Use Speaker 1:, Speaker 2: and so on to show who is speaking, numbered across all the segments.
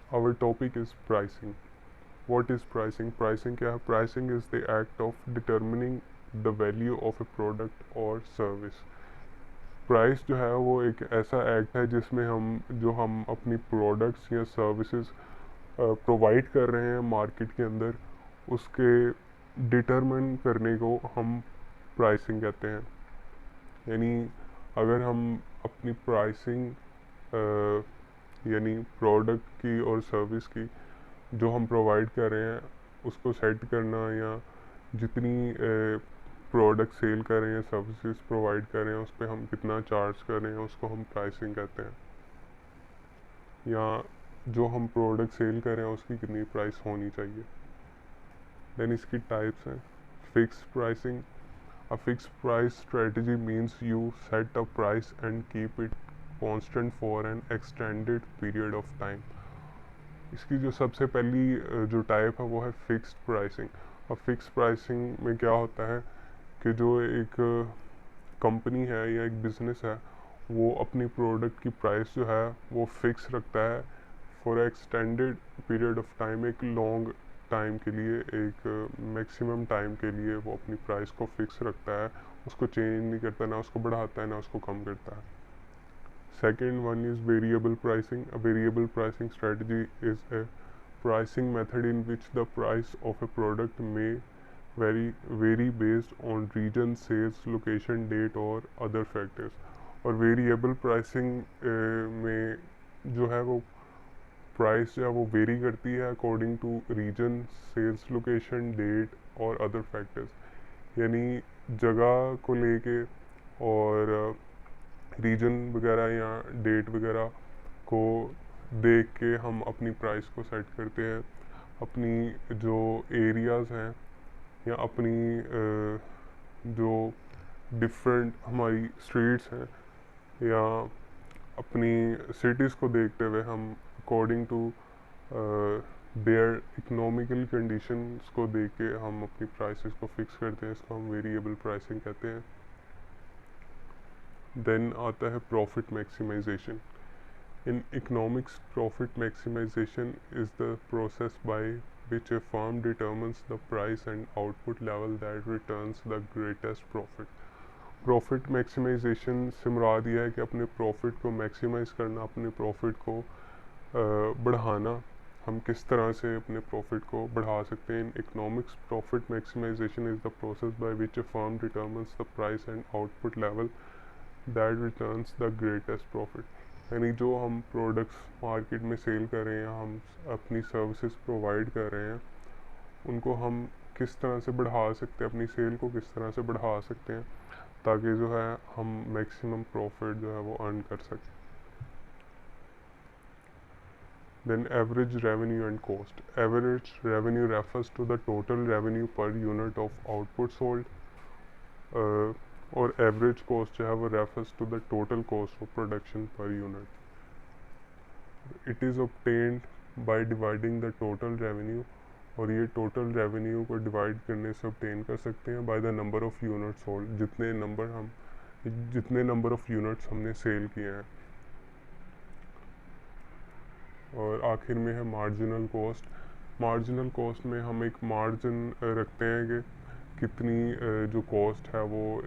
Speaker 1: Our topic is pricing. What is pricing? Pricing क्या है? Pricing is the act of determining the value of a product or service. Price जो है वो एक ऐसा act है जिसमें हम अपनी प्रोडक्ट्स या सर्विसेज प्रोवाइड कर रहे हैं मार्केट के अंदर, उसके डिटरमिन करने को हम प्राइसिंग कहते हैं। यानी अगर हम अपनी प्राइसिंग यानी प्रोडक्ट की और सर्विस की जो हम प्रोवाइड कर रहे हैं उसको सेट करना, या जितनी प्रोडक्ट सेल कर रहे हैं, सर्विसेज प्रोवाइड कर रहे हैं, उस पर हम कितना चार्ज कर रहे हैं, उसको हम प्राइसिंग कहते हैं। या जो हम प्रोडक्ट सेल कर रहे हैं उसकी कितनी प्राइस होनी चाहिए। देन इसकी टाइप्स हैं। Fix pricing. A fix price strategy means you set a price and keep it constant for an extended period of time. इसकी जो सबसे पहली जो टाइप है वो है फिक्स्ड प्राइसिंग। और फिक्स प्राइसिंग में क्या होता है कि जो एक कंपनी है या एक बिज़नेस है वो अपनी प्रोडक्ट की प्राइस जो है वो फिक्स रखता है for extended period of time, एक लॉन्ग टाइम के लिए, एक मैक्सिमम टाइम के लिए वो अपनी प्राइस को फिक्स रखता है, उसको चेंज नहीं करता, ना उसको बढ़ाता है ना उसको कम करता है। Second one is variable pricing. A variable pricing strategy is a pricing method in which the price of a product may vary based on region, sales, location, date और other factors. और variable pricing में जो है वो price जो है वो vary करती है according to region, sales location, date और अदर फैक्टर्स। यानी जगह को लेके और रीजन वगैरह या डेट वगैरह को देख के हम अपनी प्राइस को सेट करते हैं। अपनी जो एरियाज़ हैं या अपनी जो डिफरेंट हमारी स्ट्रीट्स हैं या अपनी सिटीज़ को देखते हुए हम according to their economical conditions को देख के हम अपनी प्राइसेस को फिक्स करते हैं। इसको हम वेरिएबल प्राइसिंग कहते हैं। देन आता है profit maximization. In economics profit maximization is the process by which a firm determines the price and output level that returns the greatest profit. Profit maximization से मुराद यह है कि अपने प्रॉफिट को मैक्सिमाइज करना, अपने प्रॉफिट को बढ़ाना। हम किस तरह से अपने प्रॉफिट को बढ़ा सकते हैं। In economics profit maximization is the process by which a firm determines the price and output level that returns the greatest profit. यानी जो हम प्रोडक्ट्स मार्केट में सेल कर रहे हैं, हम अपनी सर्विसेज प्रोवाइड कर रहे हैं, उनको हम किस तरह से बढ़ा सकते हैं, अपनी सेल को किस तरह से बढ़ा सकते हैं ताकि जो है हम मैक्सिमम प्रॉफिट जो है वो अर्न कर सकें। Then average revenue and cost. Average revenue refers to the total revenue per unit of output sold, और एवरेज कॉस्ट जो है वो refers to the total cost of production per unit. It is obtained by dividing the total revenue, और ये total revenue को divide करने से obtain कर सकते हैं by the number of units sold, जितने नंबर ऑफ़ यूनिट्स हमने सेल किए हैं। और आखिर में है मार्जिनल कॉस्ट। मार्जिनल कॉस्ट में हम एक मार्जिन रखते हैं कि कितनी जो कॉस्ट है वो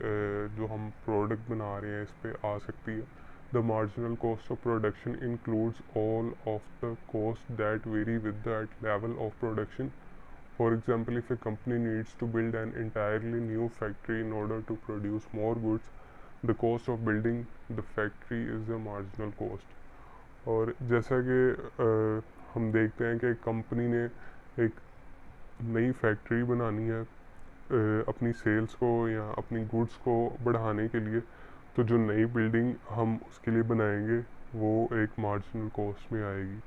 Speaker 1: जो हम प्रोडक्ट बना रहे हैं इस पे आ सकती है। The marginal cost of production includes all of the cost that very with that level of production. For example, if a company needs to build an entirely new factory in order to produce more goods, the cost of building the factory is the marginal cost. और जैसा कि हम देखते हैं कि company ने एक नई फैक्ट्री बनानी है अपनी सेल्स को या अपनी गुड्स को बढ़ाने के लिए, तो जो नई बिल्डिंग हम उसके लिए बनाएंगे वो एक मार्जिनल कॉस्ट में आएगी।